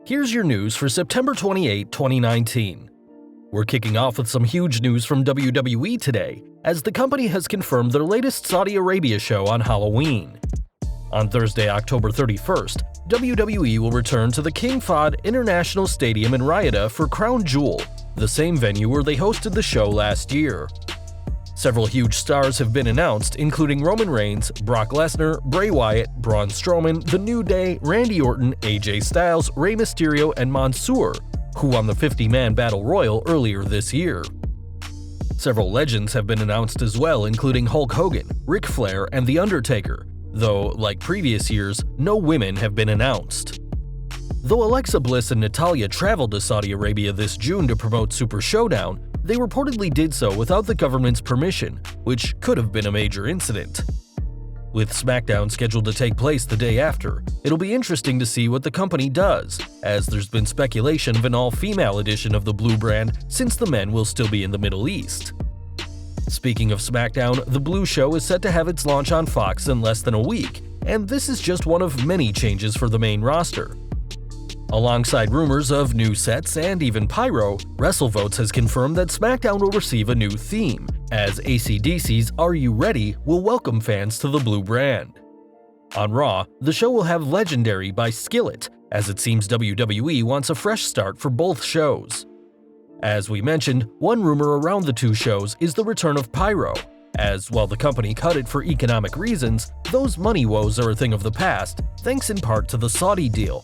Here's your news for September 28, 2019. We're kicking off with some huge news from WWE today, as the company has confirmed their latest Saudi Arabia show on Halloween. On Thursday, October 31st, WWE will return to the King Fahd International Stadium in Riyadh for Crown Jewel, the same venue where they hosted the show last year. Several huge stars have been announced, including Roman Reigns, Brock Lesnar, Bray Wyatt, Braun Strowman, The New Day, Randy Orton, AJ Styles, Rey Mysterio, and Mansoor, who won the 50-man Battle Royal earlier this year. Several legends have been announced as well, including Hulk Hogan, Ric Flair, and The Undertaker, though, like previous years, no women have been announced. Though Alexa Bliss and Natalya traveled to Saudi Arabia this June to promote Super Showdown, they reportedly did so without the government's permission, which could have been a major incident. With Smackdown scheduled to take place the day after, it'll be interesting to see what the company does, as there's been speculation of an all-female edition of the Blue brand since the men will still be in the Middle East. Speaking of Smackdown, the Blue show is set to have its launch on Fox in less than a week, and this is just one of many changes for the main roster. Alongside rumors of new sets and even pyro, WrestleVotes has confirmed that SmackDown will receive a new theme, as AC/DC's Are You Ready will welcome fans to the Blue brand. On Raw, the show will have Legendary by Skillet, as it seems WWE wants a fresh start for both shows. As we mentioned, one rumor around the two shows is the return of pyro, as while the company cut it for economic reasons, those money woes are a thing of the past, thanks in part to the Saudi deal.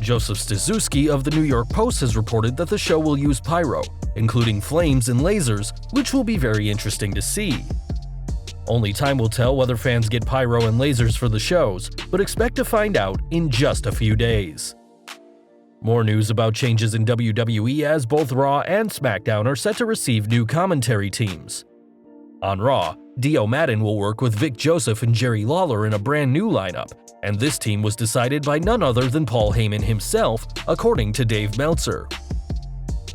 Joseph Staszewski of the New York Post has reported that the show will use pyro, including flames and lasers, which will be very interesting to see. Only time will tell whether fans get pyro and lasers for the shows, but expect to find out in just a few days. More news about changes in WWE as both Raw and SmackDown are set to receive new commentary teams. On Raw, Dio Madden will work with Vic Joseph and Jerry Lawler in a brand new lineup, and this team was decided by none other than Paul Heyman himself, according to Dave Meltzer.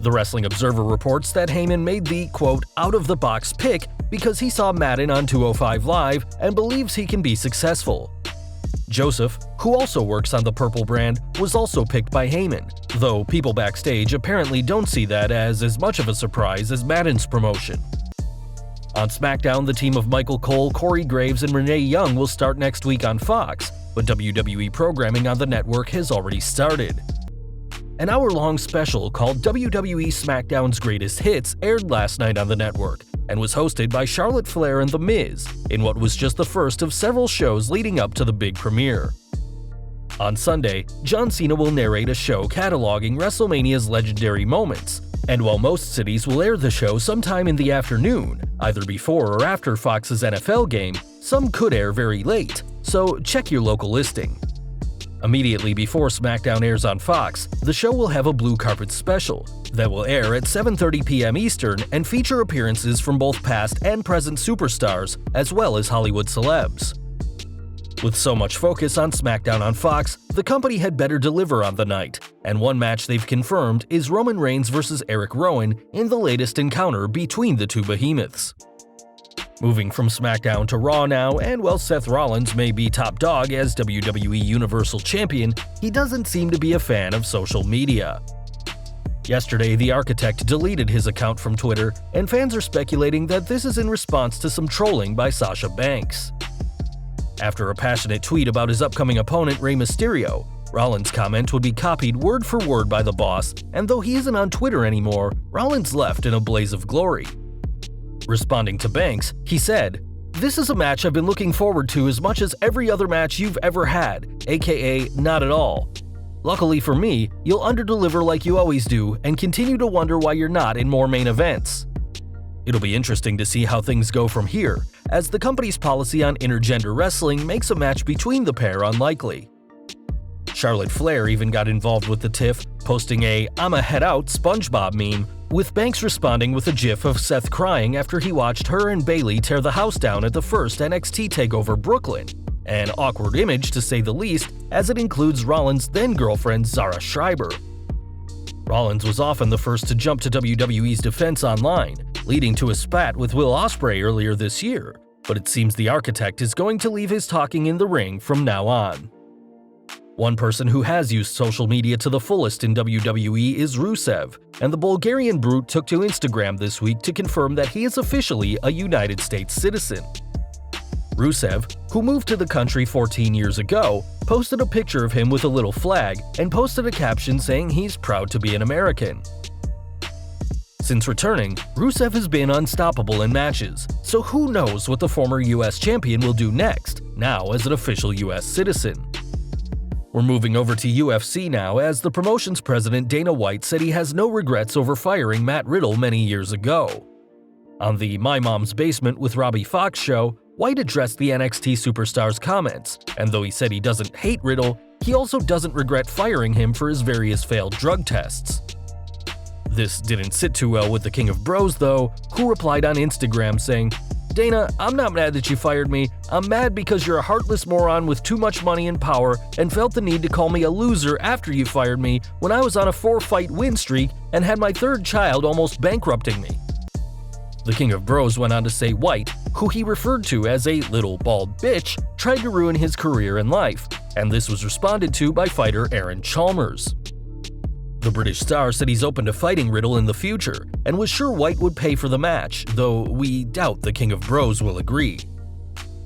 The Wrestling Observer reports that Heyman made the, quote, out-of-the-box pick because he saw Madden on 205 Live and believes he can be successful. Joseph, who also works on the Purple brand, was also picked by Heyman, though people backstage apparently don't see that as much of a surprise as Madden's promotion. On SmackDown, the team of Michael Cole, Corey Graves, and Renee Young will start next week on Fox, but WWE programming on the network has already started. An hour-long special called WWE SmackDown's Greatest Hits aired last night on the network and was hosted by Charlotte Flair and The Miz in what was just the first of several shows leading up to the big premiere. On Sunday, John Cena will narrate a show cataloging WrestleMania's legendary moments, and while most cities will air the show sometime in the afternoon, either before or after Fox's NFL game, some could air very late, so check your local listing. Immediately before SmackDown airs on Fox, the show will have a blue carpet special that will air at 7:30 p.m. Eastern and feature appearances from both past and present superstars, as well as Hollywood celebs. With so much focus on SmackDown on Fox, the company had better deliver on the night, and one match they've confirmed is Roman Reigns vs. Eric Rowan in the latest encounter between the two behemoths. Moving from SmackDown to Raw now, and while Seth Rollins may be top dog as WWE Universal Champion, he doesn't seem to be a fan of social media. Yesterday, the Architect deleted his account from Twitter, and fans are speculating that this is in response to some trolling by Sasha Banks. After a passionate tweet about his upcoming opponent Rey Mysterio, Rollins' comment would be copied word for word by the boss, and though he isn't on Twitter anymore, Rollins left in a blaze of glory. Responding to Banks, he said, "This is a match I've been looking forward to as much as every other match you've ever had, aka not at all. Luckily for me, you'll underdeliver like you always do and continue to wonder why you're not in more main events." It'll be interesting to see how things go from here, as the company's policy on intergender wrestling makes a match between the pair unlikely. Charlotte Flair even got involved with the tiff, posting a "I'ma head out" SpongeBob meme, with Banks responding with a gif of Seth crying after he watched her and Bayley tear the house down at the first NXT TakeOver Brooklyn. An awkward image to say the least, as it includes Rollins' then-girlfriend Zara Schreiber. Rollins was often the first to jump to WWE's defense online, leading to a spat with Will Ospreay earlier this year, but it seems the Architect is going to leave his talking in the ring from now on. One person who has used social media to the fullest in WWE is Rusev, and the Bulgarian brute took to Instagram this week to confirm that he is officially a United States citizen. Rusev, who moved to the country 14 years ago, posted a picture of him with a little flag and posted a caption saying he's proud to be an American. Since returning, Rusev has been unstoppable in matches, so who knows what the former US champion will do next, now as an official US citizen. We're moving over to UFC now, as the promotion's president Dana White said he has no regrets over firing Matt Riddle many years ago. On the My Mom's Basement with Robbie Fox show, White addressed the NXT superstar's comments, and though he said he doesn't hate Riddle, he also doesn't regret firing him for his various failed drug tests. This didn't sit too well with the King of Bros though, who replied on Instagram saying, "Dana, I'm not mad that you fired me. I'm mad because you're a heartless moron with too much money and power and felt the need to call me a loser after you fired me when I was on a 4-fight win streak and had my third child almost bankrupting me." The King of Bros went on to say White, who he referred to as a little bald bitch, tried to ruin his career and life, and this was responded to by fighter Aaron Chalmers. The British star said he's open to fighting Riddle in the future, and was sure White would pay for the match, though we doubt the King of Bros will agree.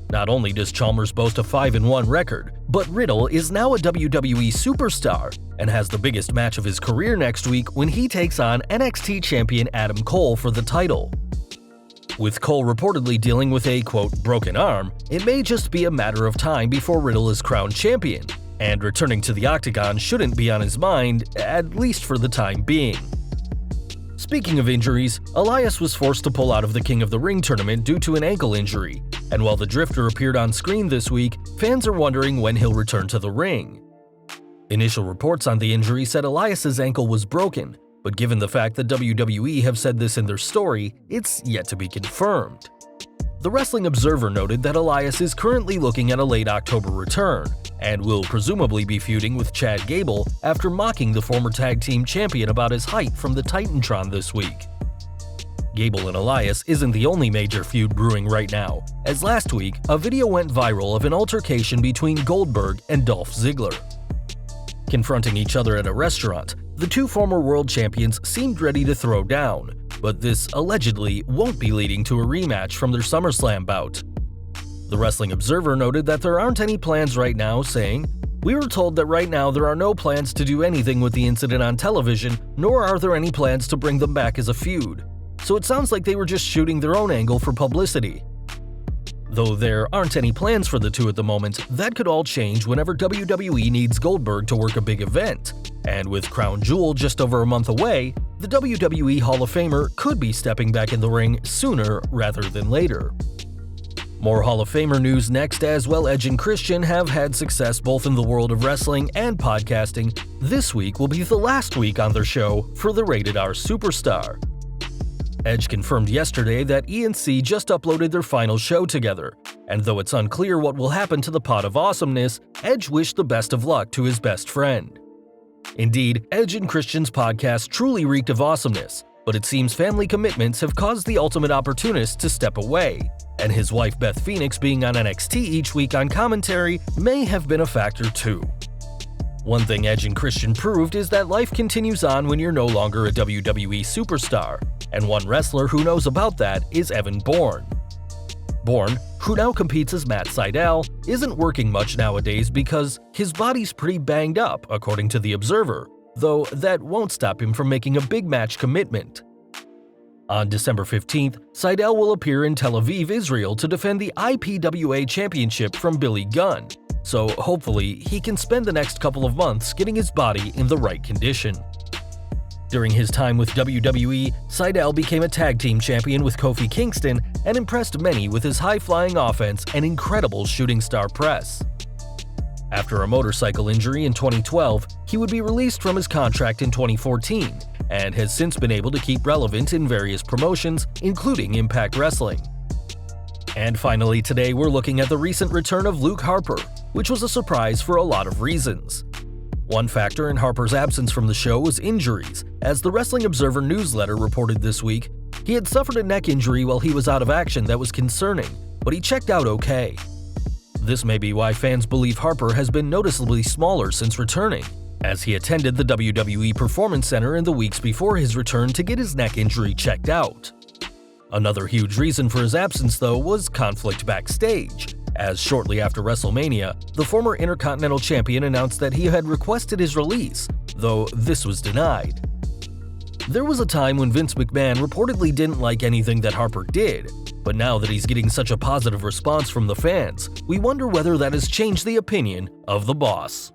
Not only does Chalmers boast a 5-1 record, but Riddle is now a WWE superstar, and has the biggest match of his career next week when he takes on NXT champion Adam Cole for the title. With Cole reportedly dealing with a, quote, broken arm, it may just be a matter of time before Riddle is crowned champion, and returning to the octagon shouldn't be on his mind, at least for the time being. Speaking of injuries, Elias was forced to pull out of the King of the Ring tournament due to an ankle injury, and while the Drifter appeared on screen this week, fans are wondering when he'll return to the ring. Initial reports on the injury said Elias's ankle was broken, but given the fact that WWE have said this in their story, it's yet to be confirmed. The Wrestling Observer noted that Elias is currently looking at a late October return, and will presumably be feuding with Chad Gable after mocking the former tag team champion about his height from the Titantron this week. Gable and Elias isn't the only major feud brewing right now, as last week a video went viral of an altercation between Goldberg and Dolph Ziggler. Confronting each other at a restaurant, the two former world champions seemed ready to throw down, but this allegedly won't be leading to a rematch from their SummerSlam bout. The Wrestling Observer noted that there aren't any plans right now, saying, "We were told that right now there are no plans to do anything with the incident on television, nor are there any plans to bring them back as a feud. So it sounds like they were just shooting their own angle for publicity." Though there aren't any plans for the two at the moment, that could all change whenever WWE needs Goldberg to work a big event. And with Crown Jewel just over a month away, the WWE Hall of Famer could be stepping back in the ring sooner rather than later. More Hall of Famer news next, as well. Edge and Christian have had success both in the world of wrestling and podcasting. This week will be the last week on their show for the Rated R Superstar. Edge confirmed yesterday that ENC just uploaded their final show together, and though it's unclear what will happen to the Pot of Awesomeness, Edge wished the best of luck to his best friend. Indeed, Edge and Christian's podcast truly reeked of awesomeness, but it seems family commitments have caused the Ultimate Opportunist to step away, and his wife Beth Phoenix being on NXT each week on commentary may have been a factor too. One thing Edge and Christian proved is that life continues on when you're no longer a WWE superstar, and one wrestler who knows about that is Evan Bourne. Bourne, who now competes as Matt Sydal, isn't working much nowadays because his body's pretty banged up, according to The Observer, though that won't stop him from making a big match commitment. On December 15th, Sydal will appear in Tel Aviv, Israel to defend the IPWA Championship from Billy Gunn, so hopefully he can spend the next couple of months getting his body in the right condition. During his time with WWE, Sydal became a tag team champion with Kofi Kingston and impressed many with his high-flying offense and incredible shooting star press. After a motorcycle injury in 2012, he would be released from his contract in 2014 and has since been able to keep relevant in various promotions, including Impact Wrestling. And finally today, we're looking at the recent return of Luke Harper, which was a surprise for a lot of reasons. One factor in Harper's absence from the show was injuries, as the Wrestling Observer newsletter reported this week. He had suffered a neck injury while he was out of action that was concerning, but he checked out okay. This may be why fans believe Harper has been noticeably smaller since returning, as he attended the WWE Performance Center in the weeks before his return to get his neck injury checked out. Another huge reason for his absence, though, was conflict backstage, as shortly after WrestleMania, the former Intercontinental Champion announced that he had requested his release, though this was denied. There was a time when Vince McMahon reportedly didn't like anything that Harper did, but now that he's getting such a positive response from the fans, we wonder whether that has changed the opinion of the boss.